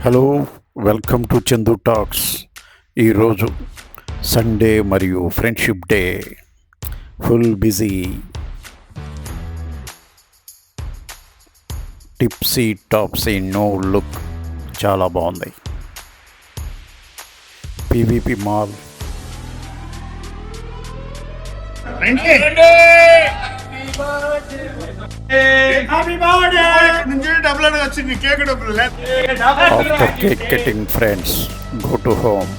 Hello, welcome to Chandu talks. ఈరోజు Sunday మరియు friendship day. Full busy. Tipsy topsy no look చాలా బాగుంది. PVP mall. After cake cutting, friends, go to home.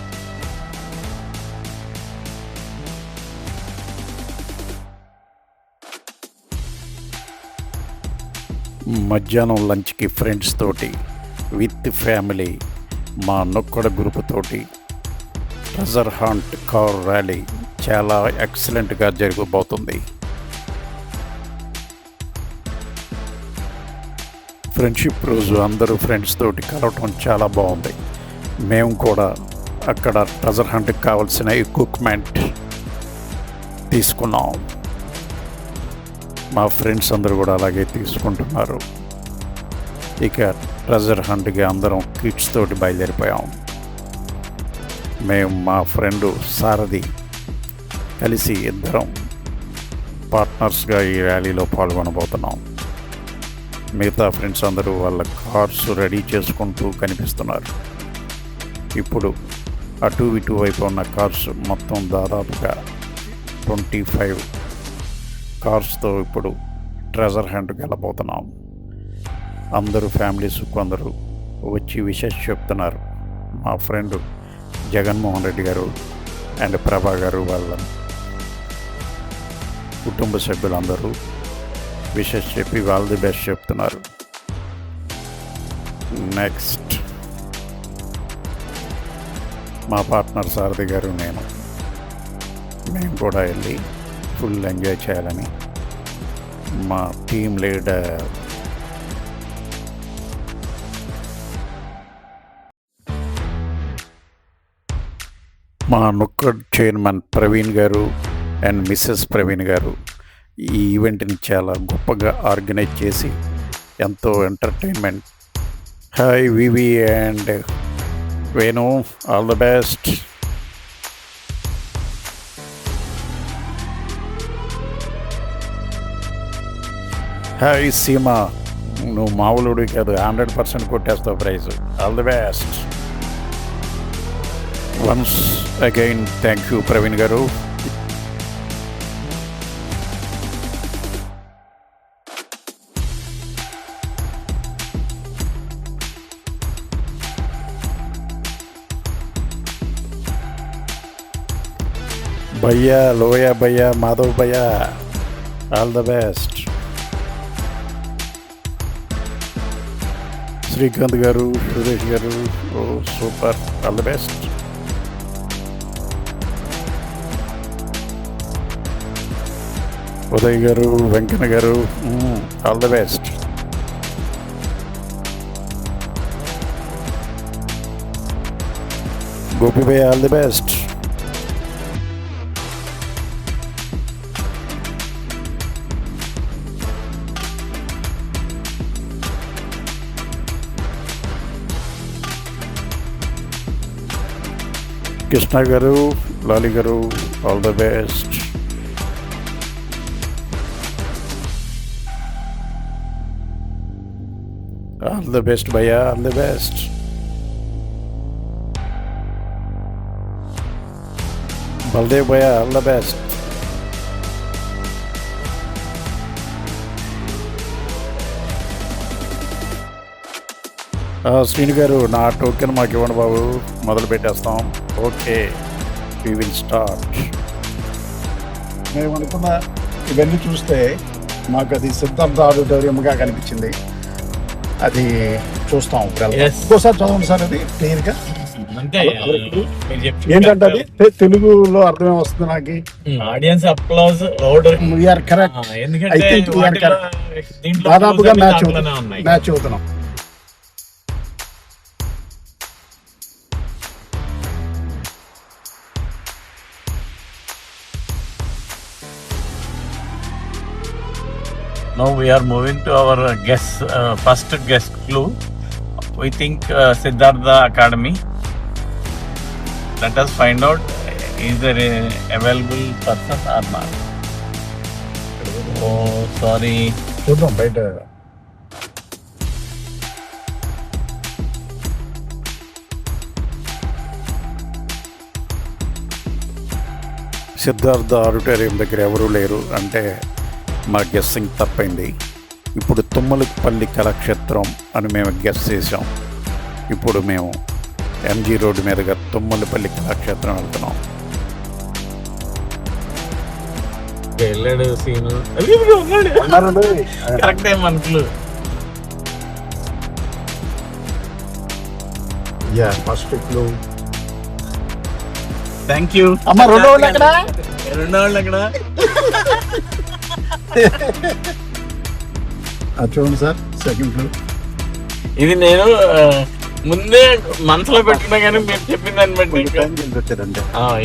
మధ్యాహ్నం లంచ్కి friends తోటి with family మా నొక్కడ group తోటి ట్రెజర్ హంట్ కార్ ర్యాలీ చాలా ఎక్సలెంట్గా జరగబోతుంది. ఫ్రెండ్షిప్ రోజు అందరూ ఫ్రెండ్స్ తోటి కలవటం చాలా బాగుంది. మేము కూడా అక్కడ ట్రెజర్ హంట్కి కావాల్సిన ఎక్విప్మెంట్ తీసుకున్నాం. మా ఫ్రెండ్స్ అందరూ కూడా అలాగే తీసుకుంటున్నారు. ఇక ట్రెజర్ హంట్కి అందరం కిడ్స్ తోటి బయలుదేరిపోయాం. మేము మా ఫ్రెండు సారథి కలిసి ఇద్దరం పార్ట్నర్స్గా ఈ ర్యాలీలో పాల్గొనబోతున్నాం. మిగతా ఫ్రెండ్స్ అందరూ వాళ్ళ కార్స్ రెడీ చేసుకుంటూ కనిపిస్తున్నారు. ఇప్పుడు అటు ఇటు వైపు ఉన్న కార్స్ మొత్తం దాదాపుగా 25 కార్స్తో ఇప్పుడు ట్రెజర్ హంట్కి వెళ్ళబోతున్నాం. అందరూ ఫ్యామిలీస్ కొందరు వచ్చి విషెస్ చెప్తున్నారు. మా ఫ్రెండ్ జగన్మోహన్ రెడ్డి గారు అండ్ ప్రభా గారు వాళ్ళ కుటుంబ సభ్యులందరూ విషెస్ చెప్పి వాళ్ళ ది బెస్ట్ చెప్తున్నారు. నెక్స్ట్ మా పార్ట్నర్ సారథి గారు మేము కూడా వెళ్ళి ఫుల్ ఎంజాయ్ చేయాలని మా టీమ్ లీడర్ మా నొక్కడ్ చైర్మన్ ప్రవీణ్ గారు అండ్ మిస్సెస్ ప్రవీణ్ గారు ఈ ఈవెంట్ని చాలా గొప్పగా ఆర్గనైజ్ చేసి ఎంతో entertainment. Hi Vivi and Venu, all the best. Hi Seema, నువ్వు మామూలుడి కాదు, 100% కొట్టేస్తావు prize. All the best. Once again thank you Praveen garu. భయ్యా, లోయా భయ్యా, మాధవ్ భయ్యా, all the best. Srikanth garu, Suresh garu, oh super, all the best. Uday garu, Venkanna గారు, ఆల్ ద బెస్ట్. గోపి భయ్య, ఆల్ ది బెస్ట్. కృష్ణ గారు, లాలి గారు, all the best. All the best భయ్యా, ఆల్ ద బెస్ట్. బల్దేవ్ భయ్యా, ఆల్ ద బెస్ట్. శ్రీను గారు, నా టోకెన్ మాకు ఇవ్వండి బాబు, మొదలు పెట్టేస్తాం. Okay, we will start. మేము అనుకున్న ఇవన్నీ చూస్తే మాకు అది సిద్ధార్థ ఆడిటోరియంగా కనిపించింది. అది చూస్తాం. ఇంకోసారి చదవండి సార్, అది క్లియర్గా ఏంటంటే అది తెలుగులో అర్థమే వస్తుంది నాకు. Audience applause correct. I think దాదాపుగా మ్యాచ్ అవుతున్నాం. Now we are moving to our first guest clue. we think Siddhartha Academy. Let us find out is there a available person or not. Oh, sorry. చూద్దాం బయట. Siddhartha auditorium దగ్గర ఎవరూ లేరు అంటే మా guessing తప్పైంది. ఇప్పుడు తుమ్మలపల్లి కళాక్షేత్రం అని మేము గెస్ చేసాం. ఇప్పుడు మేము ఎంజీ రోడ్డు మీదుగా తుమ్మలపల్లి కళాక్షేత్రం వెళ్తున్నాం. వెళ్ళాడు సీను అన్నారండి. కరెక్ట్ మనకు. Yeah first clue. Thank you. అమ్మ రెండో వాళ్ళు ఎక్కడ? రెండో వాళ్ళు ఎక్కడ? చూడండి సార్ సెకండ్ క్లూ. ఇది నేను ముందే మనసులో పెట్టుకున్నా కానీ మీరు చెప్పిన దాన్ని బట్టి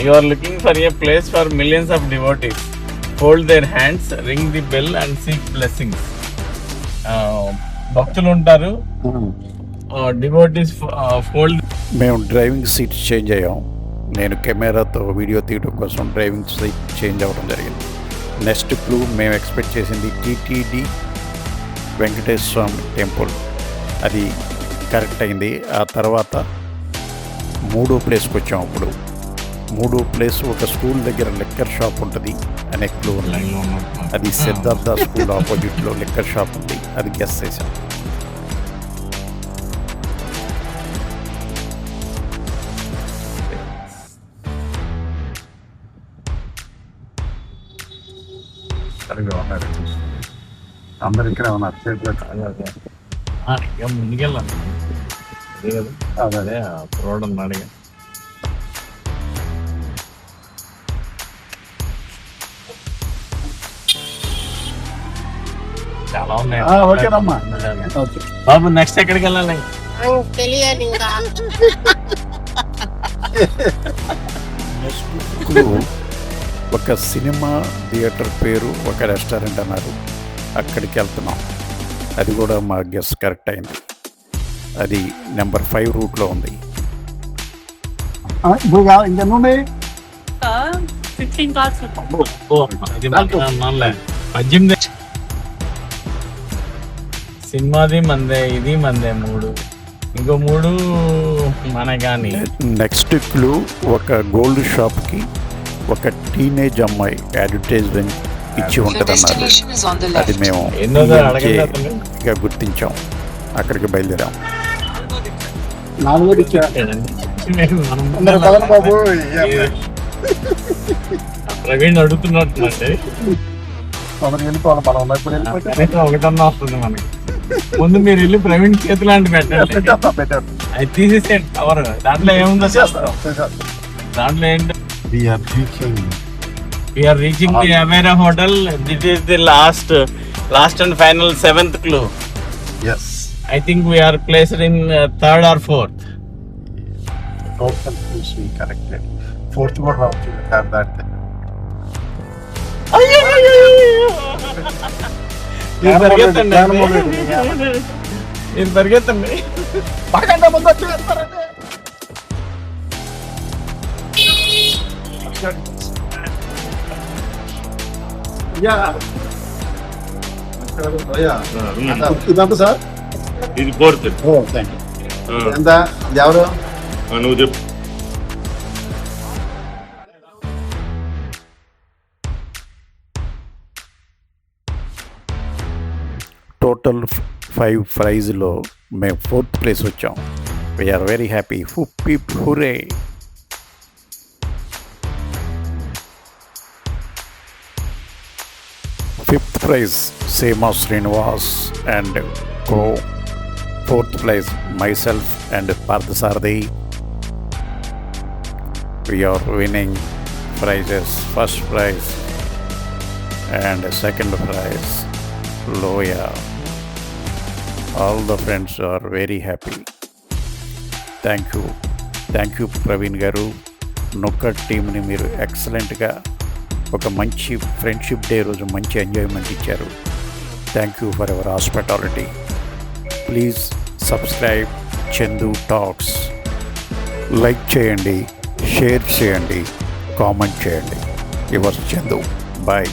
you are looking for a place for millions of devotees. Hold their hands, ring the bell and seek blessings. భక్తులు ఉంటారు, డివోటీస్ హోల్డ్. మేము డ్రైవింగ్ సీట్ చేంజ్ అయ్యాం. నేను కెమెరాతో వీడియో తీయడం కోసం డ్రైవింగ్ సీట్ చేంజ్ అవ్వడం జరిగింది. నెక్స్ట్ క్లూ మేము ఎక్స్పెక్ట్ చేసింది టీటీడీ వెంకటేశ్వర స్వామి టెంపుల్, అది కరెక్ట్ అయింది. ఆ తర్వాత మూడో ప్లేస్కి వచ్చాం. అప్పుడు మూడో ప్లేస్ ఒక స్కూల్ దగ్గర లిక్కర్ షాప్ ఉంటుంది అనే క్లూ ఉన్నాయి. అది సిద్ధార్థ స్కూల్ ఆపోజిట్లో లిక్కర్ షాప్ ఉంది, అది గెస్ చేసాం. సరిగ్గా ఉన్నారు. అందరు ఇక్కడే ఉన్నారు. ముందుకెళ్ళాను. అదే రోడ్ ఉన్నాడు. చాలా ఉన్నాయి. ఓకేనమ్మా. బాబు నెక్స్ట్ ఎక్కడికి వెళ్ళాలి? తెలియదు ఇంకా. ఒక సినిమా థియేటర్ పేరు, ఒక రెస్టారెంట్ అన్నారు, అక్కడికి వెళ్తున్నాం. అది కూడా మా గెస్ కరెక్ట్ అయింది. అది నెంబర్ 5 రూట్లో ఉంది. ఇప్పుడు ఇంకెన్ని ఉన్నాయి? 15 cards. 18 సినిమాది మందే, ఇది మందే 3, ఇంకో 3 మన కానీ. నెక్స్ట్ క్లూ ఒక గోల్డ్ షాప్కి ఒక టీనేజ్ అమ్మాయి అడ్వర్టైజ్మెంట్ ఇచ్చి ఉంటుందన్నారు. అది మేము ఇక గుర్తించాం. అక్కడికి బయలుదేరాం. ప్రవీణ్ అడుగుతున్నట్టు ఒకటన్నా వస్తుంది మనకి. ముందు మీరు వెళ్ళి ప్రవీణ్ చేతులు లాంటి పెట్టండి, అది తీసేసేయండి కవర్. దాంట్లో ఏముందో చేస్తాం. దాంట్లో ఏంటో we are reaching the Amera Hotel. This is the last and final 7th clue. Yes. I think we are placed in 3rd or 4th. Corrected. 4th కూడా రావచ్చు. ఇది పరిగెత్తండి. ఇదంతా సార్ ఇది 4th. Thank you. ఎంత ఎవరు నువ్వు చెప్పు. టోటల్ 5 ప్రైజ్లో మేము 4th ప్లేస్ వచ్చాం. We are very happy. Hurray. Fifth prize Sema Srinivas and co. 4th place myself and Parthasarathi. We are winning prizes. First prize and second prize Loya. All the friends are very happy. Thank you Praveen garu. Nokka team ni మీరు ఎక్సలెంట్గా ఒక మంచి friendship day రోజు మంచి enjoyment ఇచ్చారు. Thank you for hour hospitality. Please subscribe Chandu talks. Like చేయండి, share చేయండి, comment చేయండి. యువర్ చందు. బాయ్.